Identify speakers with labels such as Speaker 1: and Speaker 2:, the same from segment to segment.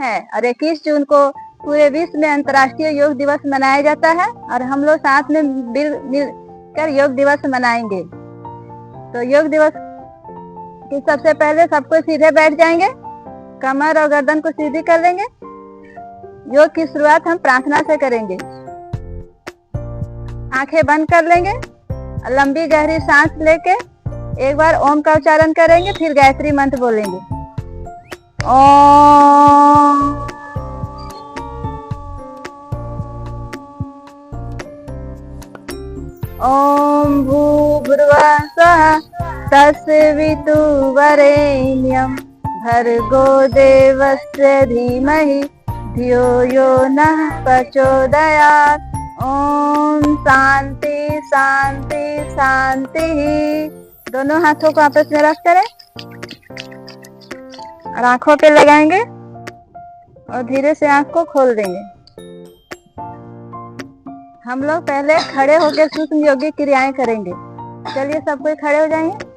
Speaker 1: है और 21 जून को पूरे विश्व में अंतर्राष्ट्रीय योग दिवस मनाया जाता है और हम लोग साथ में मिलकर योग दिवस मनाएंगे। तो योग दिवस की सबसे पहले सबको सीधे बैठ जाएंगे, कमर और गर्दन को सीधी कर लेंगे। योग की शुरुआत हम प्रार्थना से करेंगे। आंखें बंद कर लेंगे, लंबी गहरी सांस लेके एक बार ओम का उच्चारण करेंगे, फिर गायत्री मंत्र बोलेंगे। ओम भूर्भुवः स्वः तत्सवितुर्वरेण्यं भर्गो देवस्य धीमहि धियो यो नः प्रचोदयात्। ओम शांति शांति शांति। दोनों हाथों को आपस में रख करें और आंखों पे लगाएंगे और धीरे से आंख को खोल देंगे। हम लोग पहले खड़े होकर सूक्ष्म योगी क्रियाएं करेंगे। चलिए सब कोई खड़े हो जाएंगे।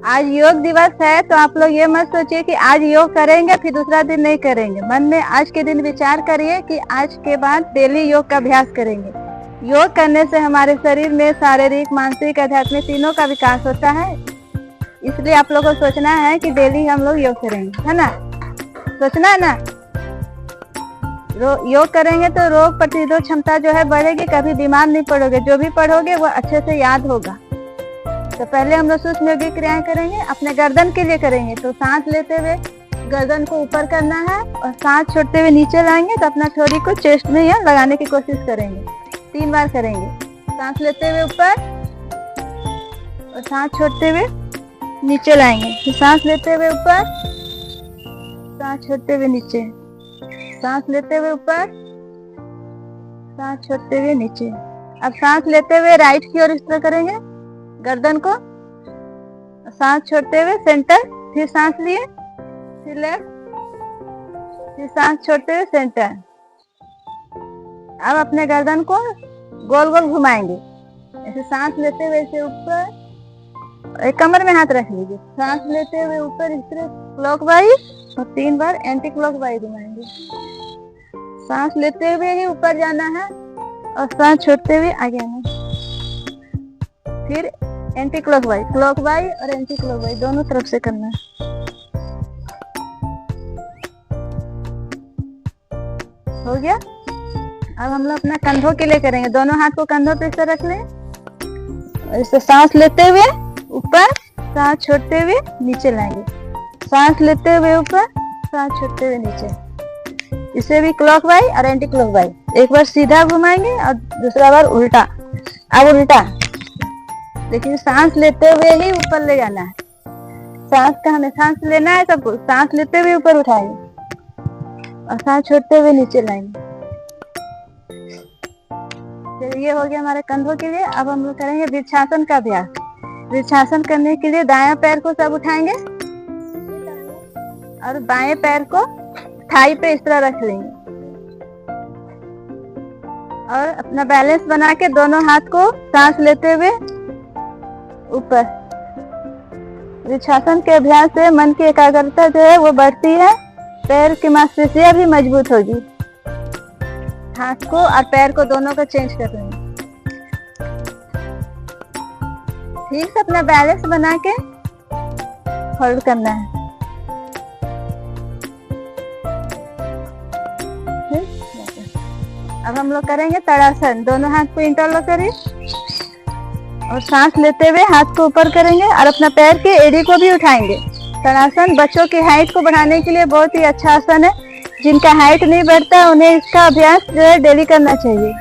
Speaker 1: आज योग दिवस है तो आप लोग ये मत सोचिए कि आज योग करेंगे फिर दूसरा दिन नहीं करेंगे। मन में आज के दिन विचार करिए कि आज के बाद डेली योग का अभ्यास करेंगे। योग करने से हमारे शरीर में शारीरिक, मानसिक, आध्यात्मिक तीनों का विकास होता है। इसलिए आप लोगों को सोचना है कि डेली हम लोग योग करेंगे, है ना? सोचना है ना? योग करेंगे तो रोग प्रतिरोधक क्षमता जो है बढ़ेगी, कभी बीमार नहीं पड़ोगे। जो भी पढ़ोगे वो अच्छे से याद होगा। तो पहले हम लोग सूक्ष्म योगी क्रियाएं करेंगे। अपने गर्दन के लिए करेंगे तो सांस लेते हुए गर्दन को ऊपर करना है और सांस छोड़ते हुए नीचे लाएंगे। तो अपना थोड़ी को चेस्ट में या लगाने की कोशिश करेंगे। 3 बार करेंगे। सांस लेते हुए ऊपर और सांस छोड़ते हुए नीचे लाएंगे। तो सांस लेते हुए ऊपर, सांस छोड़ते हुए नीचे, सांस लेते हुए ऊपर, सांस छोड़ते हुए नीचे। अब सांस लेते हुए राइट की ओर इस तरह करेंगे गर्दन को, सांस छोड़ते हुए सेंटर, फिर सांस लिए, फिर लेफ्ट, फिर सांस छोड़ते हुए सेंटर। अब अपने गर्दन को गोल गोल घुमाएंगे। ऐसे सांस लेते हुए ऐसे ऊपर, कमर में हाथ रख लीजिए। सांस लेते हुए ऊपर इस तरह क्लॉकवाइज और 3 बार एंटी क्लॉकवाइज घुमाएंगे। सांस लेते हुए ही ऊपर जाना है और सांस छोड़ते हुए आगे आना। फिर एंटी क्लॉकवाइज, क्लॉकवाइज और एंटी क्लॉकवाइज दोनों तरफ से करना है। हो गया? अब हम लोग अपना कंधों के लिए करेंगे। दोनों हाथ को कंधों पे इस तरह रख लें। इससे सांस लेते हुए ऊपर, सांस छोड़ते हुए नीचे लाएंगे। सांस लेते हुए ऊपर, सांस छोड़ते हुए नीचे। इसे भी क्लॉकवाइज और एंटी क्लॉकवाइज। एक बार सीधा घुमाएंगे और दूसरा बार उल्टा। अब उल्टा, लेकिन सांस लेते हुए ही ऊपर ले जाना है। सांस का हमें सांस लेना है सबको। सांस लेते हुए ऊपर उठाएंगे और सांस छोड़ते हुए नीचे लाएंगे। चलिए ये हो गया हमारे कंधों के लिए। अब हम लोग करेंगे वृक्षासन का अभ्यास। वृक्षासन करने के लिए दायां पैर को सब उठाएंगे और बाएं पैर को थाई पे इस तरह रख लेंगे और अपना बैलेंस बना के दोनों हाथ को सांस लेते हुए ऊपर। वृक्षासन के अभ्यास से मन की एकाग्रता जो है वो बढ़ती है। पैर की मांसपेशियां भी मजबूत होगी। हाथ को और पैर को दोनों को चेंज कर देंगे। ठीक से अपना बैलेंस बना के होल्ड करना है। अब हम लोग करेंगे ताड़ासन। दोनों हाथ को इंटरलॉक करिए और सांस लेते हुए हाथ को ऊपर करेंगे और अपना पैर के एड़ी को भी उठाएंगे। ताड़ासन बच्चों की हाइट को बढ़ाने के लिए बहुत ही अच्छा आसन है। जिनका हाइट नहीं बढ़ता उन्हें इसका अभ्यास जो है डेली करना चाहिए।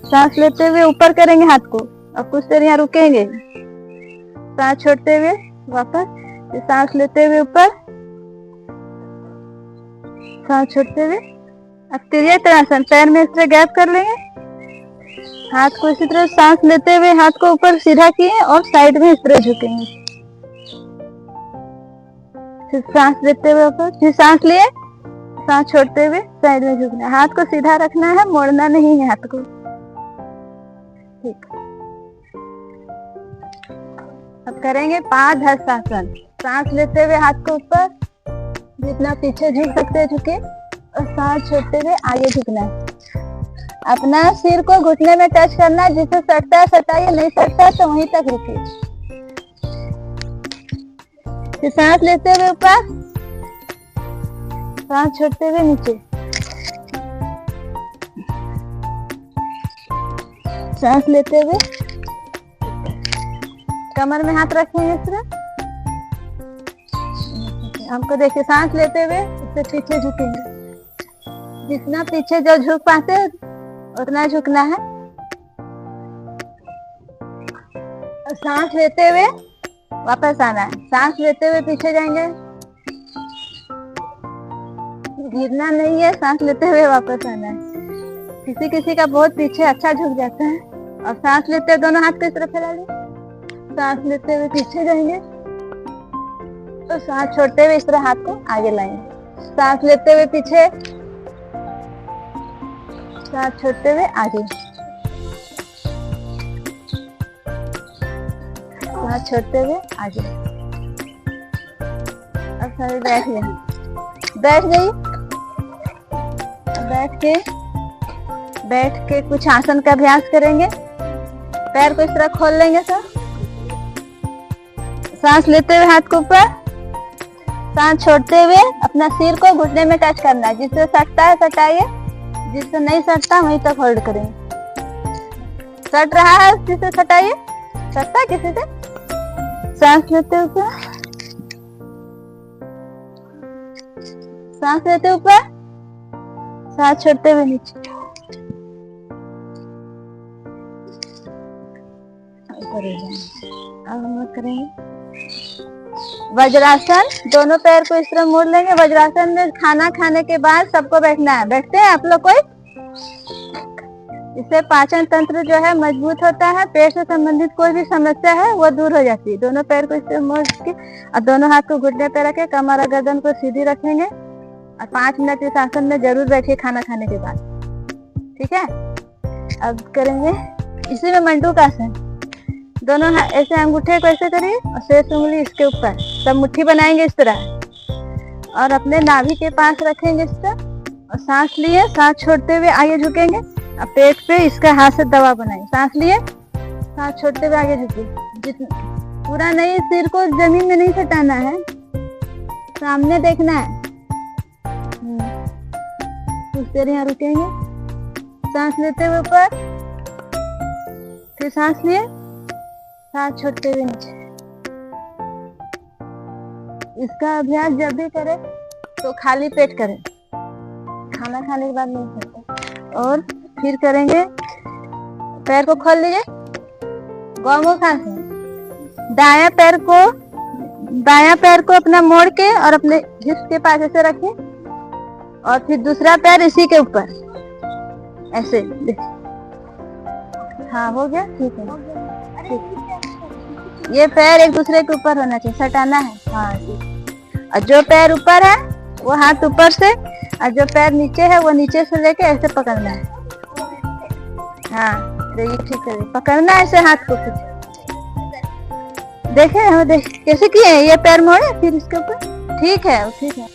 Speaker 1: सांस लेते हुए ऊपर करेंगे हाथ को और कुछ देर यहाँ रुकेंगे। सांस छोड़ते हुए वापस, सांस लेते हुए ऊपर, सांस छोड़ते हुए। अब त्रियतासन, पैर में इस तरह गैप कर लेंगे। हाथ को इसी तरह सांस लेते हुए हाथ को ऊपर सीधा किए और साइड में इस तरह झुकेंगे। फिर सांस लेते हुए ऊपर, फिर सांस लिए, सांस छोड़ते हुए साइड में झुकना। हाथ को सीधा रखना है, मोड़ना नहीं है हाथ को। ठीक। अब करेंगे पादहस्तासन। सांस लेते हुए हाथ को ऊपर, जितना पीछे झुक सकते हैं झुके, और सांस छोड़ते हुए आगे झुकना है। अपना सिर को घुटने में टच करना है, जिससे सटता है सटाइए, नहीं सटता तो वहीं तक रुकिए। फिर सांस लेते हुए ऊपर, सांस छोड़ते हुए नीचे, सांस लेते हुए कमर में हाथ रखेंगे इस तरह। हमको देखिए, सांस लेते हुए इससे पीछे झुकेंगे, जितना पीछे जो झुक पाते हैं उतना झुकना है। और सांस लेते हुए वापस आना है। सांस लेते हुए पीछे जाएंगे, गिरना नहीं है, सांस लेते हुए वापस आना है। किसी किसी का बहुत पीछे अच्छा झुक जाता है। और सांस लेते हुए दोनों हाथ को इस तरफ फैला लें, सांस लेते हुए पीछे जाएंगे, तो सांस छोड़ते हुए इस तरह हाथ को आगे लाएंगे। सांस लेते हुए पीछे, सांस छोड़ते हुए आगे, सांस छोड़ते हुए आगे। अब सारे बैठ गए, बैठ गई। बैठ के कुछ आसन का अभ्यास करेंगे। पैर को इस तरह खोल लेंगे सर। सांस लेते हुए हाथ को ऊपर, सांस छोड़ते हुए अपना सिर को घुटने में टच करना है, जिससे सटता है सटाइए, जिससे नहीं सटता वहीं तक होल्ड करेंगे। सट रहा है जिससे सटाइए, सटता है किसी से। सांस लेते ऊपर, सांस लेते ऊपर, सांस छोड़ते हुए नीचे। अब हम लोग करेंगे वज्रासन। दोनों पैर को इस तरह मोड़ लेंगे। वज्रासन में खाना खाने के बाद सबको बैठना है। बैठते हैं आप लोग कोई? इससे पाचन तंत्र जो है मजबूत होता है। पेट से संबंधित कोई भी समस्या है वो दूर हो जाती है। दोनों पैर को इस तरह मोड़ के और दोनों हाथ को घुटने पे रखे, कमर और गर्दन को सीधी रखेंगे और 5 मिनट इस आसन में जरूर बैठिए खाना खाने के बाद। ठीक है? अब करेंगे इसी में मंडूक आसन। दोनों ऐसे अंगूठे को ऐसे करिए और शेष उंगली इसके ऊपर, सब मुट्ठी बनाएंगे इस तरह और अपने नाभि के पास रखेंगे इस तरह। और सांस लिए, सांस छोड़ते हुए आगे झुकेंगे और पेट पे इसका हाथ से दबाव बनाएंगे। सांस लिए, सांस छोड़ते हुए आगे झुकिए। पूरा नहीं, सिर को जमीन में नहीं सटाना है, सामने देखना है। कुछ देर यहाँ रुकेंगे। सांस लेते हुए ऊपर, फिर सांस लिए, सांस छोड़ते हुए नीचे। इसका अभ्यास जब भी करें तो खाली पेट करें, खाना खाने के बाद नहीं करते। और फिर करेंगे, पैर को खोल लीजिए, गौमुख आसन। दायां पैर को अपना मोड़ के और अपने हिप्स के पास ऐसे रखें और फिर दूसरा पैर इसी के ऊपर ऐसे। हाँ, हो गया? ठीक है, ठीक। ये पैर एक दूसरे के ऊपर होना चाहिए, सटाना है। हाँ, और जो पैर ऊपर है वो हाथ ऊपर से, और जो पैर नीचे है वो नीचे से लेके ऐसे पकड़ना है। हाँ, तो ये ठीक है, पकड़ना है ऐसे हाथ को। देखे हम, देख कैसे किए? ये पैर मोड़े फिर इसके ऊपर। ठीक है, ठीक है।